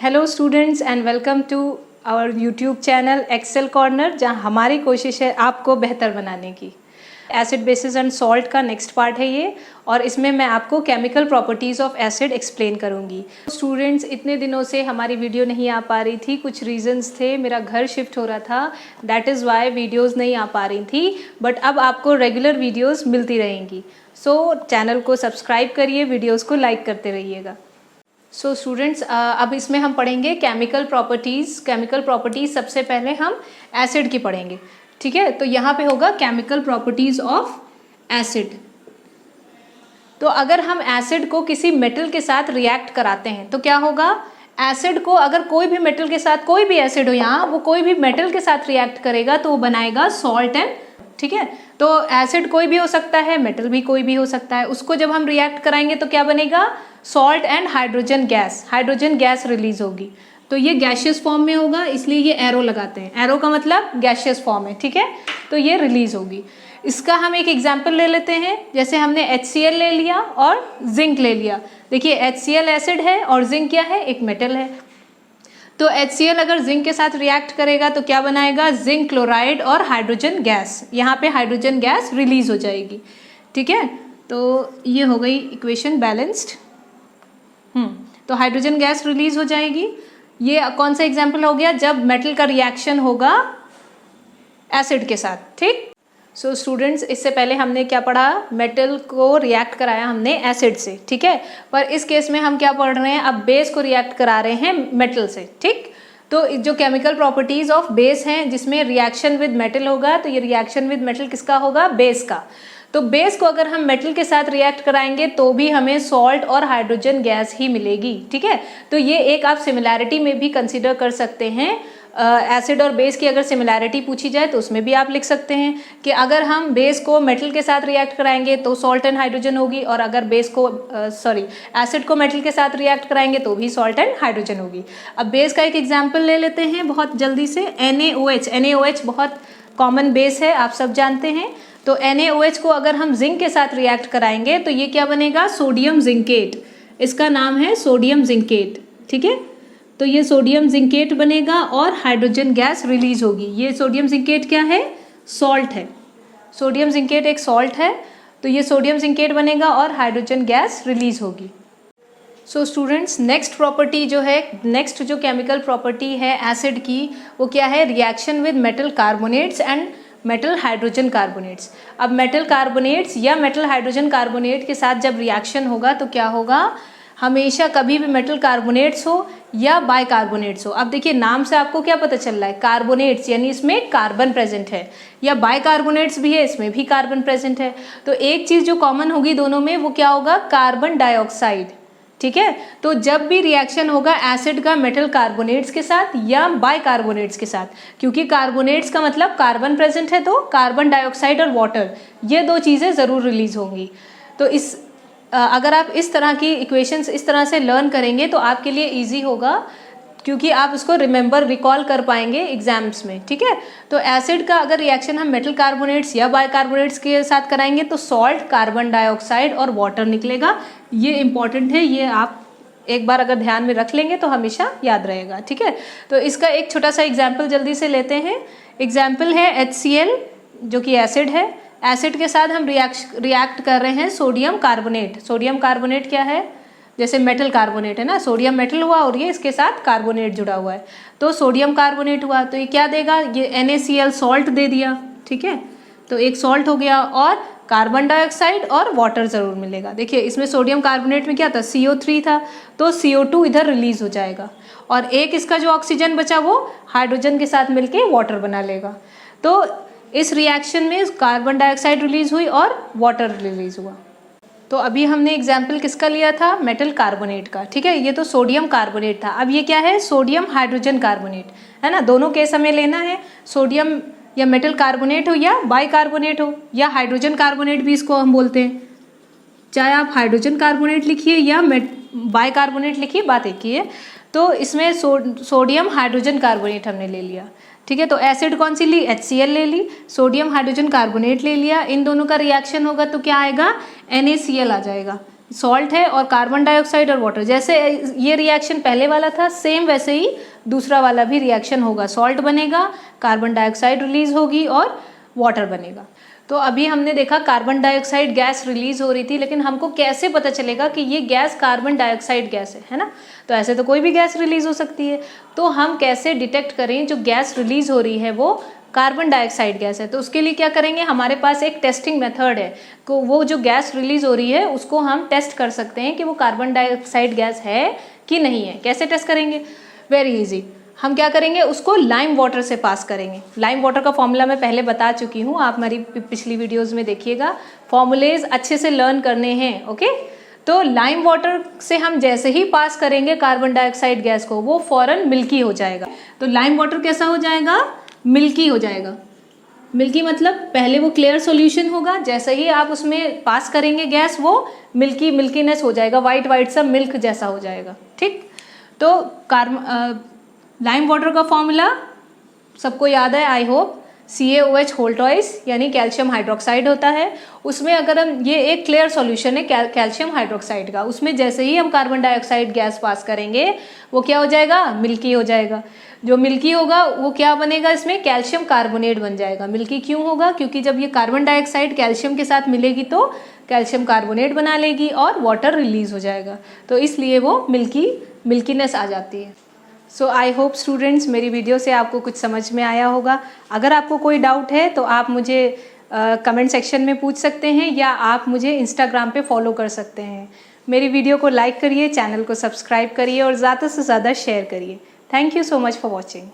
Hello students and welcome to our YouTube channel Excel Corner, जहां हमारी कोशिश है आपको बेहतर बनाने की। एसिड बेसिस एंड सॉल्ट का नेक्स्ट पार्ट है ये, और इसमें मैं आपको chemical properties of acid explain करूंगी। स्टूडेंट्स, इतने दिनों से हमारी वीडियो नहीं आ पा रही थी, कुछ रीजंस थे, मेरा घर शिफ्ट हो रहा था, दैट इज़ वाई वीडियोज़ नहीं आ पा रही थी। बट अब आपको रेगुलर वीडियोज़ मिलती रहेंगी। सो चैनल को सब्सक्राइब करिए, वीडियोज़ को लाइक करते रहिएगा। सो स्टूडेंट्स, अब इसमें हम पढ़ेंगे केमिकल प्रॉपर्टीज़। केमिकल प्रॉपर्टीज़ सबसे पहले हम एसिड की पढ़ेंगे, ठीक है। तो यहाँ पे होगा केमिकल प्रॉपर्टीज़ ऑफ एसिड। तो अगर हम एसिड को किसी मेटल के साथ रिएक्ट कराते हैं तो क्या होगा, एसिड को अगर कोई भी मेटल के साथ, कोई भी एसिड हो यहाँ, वो कोई भी मेटल के साथ रिएक्ट करेगा तो वो बनाएगा सॉल्ट एंड, ठीक है। तो एसिड कोई भी हो सकता है, मेटल भी कोई भी हो सकता है, उसको जब हम रिएक्ट कराएंगे तो क्या बनेगा, salt and hydrogen gas. Hydrogen gas release होगी। तो ये गैशियस फॉर्म में होगा, इसलिए ये एरो लगाते हैं। एरो का मतलब गैशियस फॉर्म है, ठीक है। तो ये रिलीज होगी। इसका हम एक एग्जाम्पल ले लेते हैं। जैसे हमने HCl ले लिया और जिंक ले लिया। देखिए HCl एसिड है और जिंक क्या है, एक मेटल है। तो HCl अगर जिंक के साथ रिएक्ट करेगा तो क्या बनाएगा, जिंक क्लोराइड और हाइड्रोजन गैस। यहाँ पे हाइड्रोजन गैस रिलीज हो जाएगी, ठीक है। तो ये हो गई इक्वेशन बैलेंस्ड। तो हाइड्रोजन गैस रिलीज हो जाएगी। ये कौन सा एग्जाम्पल हो गया, जब मेटल का रिएक्शन होगा एसिड के साथ, ठीक। सो स्टूडेंट्स, इससे पहले हमने क्या पढ़ा, मेटल को रिएक्ट कराया हमने एसिड से, ठीक है। पर इस केस में हम क्या पढ़ रहे हैं, अब बेस को रिएक्ट करा रहे हैं मेटल से, ठीक। तो जो केमिकल प्रॉपर्टीज ऑफ बेस हैं, जिसमें रिएक्शन विद मेटल होगा, तो ये रिएक्शन विद मेटल किसका होगा, बेस का। तो बेस को अगर हम मेटल के साथ रिएक्ट कराएंगे तो भी हमें सॉल्ट और हाइड्रोजन गैस ही मिलेगी, ठीक है। तो ये एक आप सिमिलैरिटी में भी कंसीडर कर सकते हैं। एसिड और बेस की अगर सिमिलैरिटी पूछी जाए तो उसमें भी आप लिख सकते हैं कि अगर हम बेस को मेटल के साथ रिएक्ट कराएंगे तो सॉल्ट एंड हाइड्रोजन होगी, और अगर बेस को एसिड को मेटल के साथ रिएक्ट कराएंगे तो भी सॉल्ट एंड हाइड्रोजन होगी। अब बेस का एक एग्जाम्पल ले लेते हैं बहुत जल्दी से। NaOH। NaOH बहुत कॉमन बेस है, आप सब जानते हैं। तो NaOH को अगर हम जिंक के साथ रिएक्ट कराएंगे तो ये क्या बनेगा, सोडियम जिंकेट। इसका नाम है सोडियम जिंकेट, ठीक है। तो ये सोडियम जिंकेट बनेगा और हाइड्रोजन गैस रिलीज होगी। ये सोडियम जिंकेट क्या है, सॉल्ट है। सोडियम जिंकेट एक सॉल्ट है। तो ये सोडियम जिंकेट बनेगा और हाइड्रोजन गैस रिलीज होगी। सो स्टूडेंट्स, नेक्स्ट प्रॉपर्टी जो है, नेक्स्ट जो केमिकल प्रॉपर्टी है एसिड की, वो क्या है, reaction with metal carbonates and metal hydrogen carbonates. अब मेटल कार्बोनेट्स या मेटल हाइड्रोजन कार्बोनेट के साथ जब रिएक्शन होगा तो क्या होगा, हमेशा कभी भी मेटल कार्बोनेट्स हो या बाइकार्बोनेट्स हो। अब देखिए नाम से आपको क्या पता चल रहा है, कार्बोनेट्स यानी इसमें कार्बन प्रेजेंट है, या बाइकार्बोनेट्स भी है, इसमें भी कार्बन प्रेजेंट है। तो एक चीज़ जो कॉमन होगी दोनों में, वो क्या होगा, कार्बन डाइऑक्साइड, ठीक है। तो जब भी रिएक्शन होगा एसिड का मेटल कार्बोनेट्स के साथ या बाइकार्बोनेट्स के साथ, क्योंकि कार्बोनेट्स का मतलब कार्बन प्रेजेंट है, तो कार्बन डाइऑक्साइड और वाटर, ये दो चीज़ें ज़रूर रिलीज होंगी। तो अगर आप इस तरह की इक्वेशंस इस तरह से लर्न करेंगे तो आपके लिए इजी होगा, क्योंकि आप उसको रिकॉल कर पाएंगे एग्जाम्स में, ठीक है। तो एसिड का अगर रिएक्शन हम मेटल कार्बोनेट्स या बाइकार्बोनेट्स के साथ कराएंगे तो सॉल्ट, कार्बन डाइऑक्साइड और वाटर निकलेगा। ये इंपॉर्टेंट है, ये आप एक बार अगर ध्यान में रख लेंगे तो हमेशा याद रहेगा, ठीक है। तो इसका एक छोटा सा एग्जाम्पल जल्दी से लेते हैं। एग्जाम्पल है HCl, जो कि एसिड है। एसिड के साथ हम रिएक्ट कर रहे हैं सोडियम कार्बोनेट। सोडियम कार्बोनेट क्या है, जैसे मेटल कार्बोनेट है ना, सोडियम मेटल हुआ और ये इसके साथ कार्बोनेट जुड़ा हुआ है, तो सोडियम कार्बोनेट हुआ। तो ये क्या देगा, ये NaCl सॉल्ट दे दिया, ठीक है। तो एक सॉल्ट हो गया, और कार्बन डाइऑक्साइड और वाटर ज़रूर मिलेगा। देखिए इसमें सोडियम कार्बोनेट में क्या था, CO3 था, तो CO2 इधर रिलीज हो जाएगा, और एक इसका जो ऑक्सीजन बचा वो हाइड्रोजन के साथ मिलके वाटर बना लेगा। तो इस रिएक्शन में कार्बन डाइऑक्साइड रिलीज हुई और वाटर रिलीज हुआ। तो अभी हमने एग्जाम्पल किसका लिया था, मेटल कार्बोनेट का, ठीक है। ये तो सोडियम कार्बोनेट था। अब ये क्या है, सोडियम हाइड्रोजन कार्बोनेट, है ना। दोनों केस हमें लेना है, सोडियम या मेटल कार्बोनेट हो या बाइकार्बोनेट हो, या हाइड्रोजन कार्बोनेट भी इसको हम बोलते हैं। चाहे आप हाइड्रोजन कार्बोनेट लिखिए या बाइकार्बोनेट लिखिए, बात एक ही है। तो इसमें सोडियम हाइड्रोजन कार्बोनेट हमने ले लिया, ठीक है। तो एसिड कौन सी ली, HCl ले ली, सोडियम हाइड्रोजन कार्बोनेट ले लिया। इन दोनों का रिएक्शन होगा तो क्या आएगा, NaCl आ जाएगा, सॉल्ट है और कार्बन डाइऑक्साइड और वाटर, जैसे ये रिएक्शन पहले वाला था सेम वैसे ही दूसरा वाला भी रिएक्शन होगा। सॉल्ट बनेगा, कार्बन डाइऑक्साइड रिलीज होगी और वाटर बनेगा। तो अभी हमने देखा कार्बन डाइऑक्साइड गैस रिलीज हो रही थी, लेकिन हमको कैसे पता चलेगा कि ये गैस कार्बन डाइऑक्साइड गैस है ना? तो ऐसे तो कोई भी गैस रिलीज हो सकती है, तो हम कैसे डिटेक्ट करें जो गैस रिलीज हो रही है वो कार्बन डाइऑक्साइड गैस है? तो उसके लिए क्या करेंगे, हमारे पास एक टेस्टिंग मेथड है को वो जो गैस रिलीज हो रही है उसको हम टेस्ट कर सकते हैं कि वो कार्बन डाइऑक्साइड गैस है कि नहीं है। कैसे टेस्ट करेंगे? वेरी इजी, हम क्या करेंगे, उसको लाइम वाटर से पास करेंगे। लाइम वाटर का फॉर्मूला मैं पहले बता चुकी हूँ, आप हमारी पिछली वीडियोस में देखिएगा, फॉर्मूलेज अच्छे से लर्न करने हैं। ओके, तो लाइम वाटर से हम जैसे ही पास करेंगे कार्बन डाइऑक्साइड गैस को, वो फौरन मिल्की हो जाएगा। तो लाइम वाटर कैसा हो जाएगा? मिल्की हो जाएगा। मिल्की मतलब पहले वो क्लियर सॉल्यूशन होगा, जैसे ही आप उसमें पास करेंगे गैस वो मिल्कीनेस हो जाएगा, वाइट वाइट सा मिल्क जैसा हो जाएगा। ठीक, तो लाइम वाटर का फॉर्मूला सबको याद है I hope, CaOH whole twice यानी कैल्शियम हाइड्रोक्साइड होता है। उसमें अगर हम, ये एक क्लियर सॉल्यूशन है कैल्शियम हाइड्रोक्साइड का, उसमें जैसे ही हम कार्बन डाइऑक्साइड गैस पास करेंगे वो क्या हो जाएगा? मिल्की हो जाएगा। जो मिल्की होगा वो क्या बनेगा, इसमें कैल्शियम कार्बोनेट बन जाएगा। मिल्की क्यों होगा? क्योंकि जब ये कार्बन डाइऑक्साइड कैल्शियम के साथ मिलेगी तो कैल्शियम कार्बोनेट बना लेगी और वाटर रिलीज हो जाएगा, तो इसलिए वो मिल्कीनेस आ जाती है। सो आई होप स्टूडेंट्स मेरी वीडियो से आपको कुछ समझ में आया होगा। अगर आपको कोई डाउट है तो आप मुझे कमेंट सेक्शन में पूछ सकते हैं या आप मुझे इंस्टाग्राम पे फॉलो कर सकते हैं। मेरी वीडियो को लाइक करिए, चैनल को सब्सक्राइब करिए और ज़्यादा से ज़्यादा शेयर करिए। Thank you so much for watching.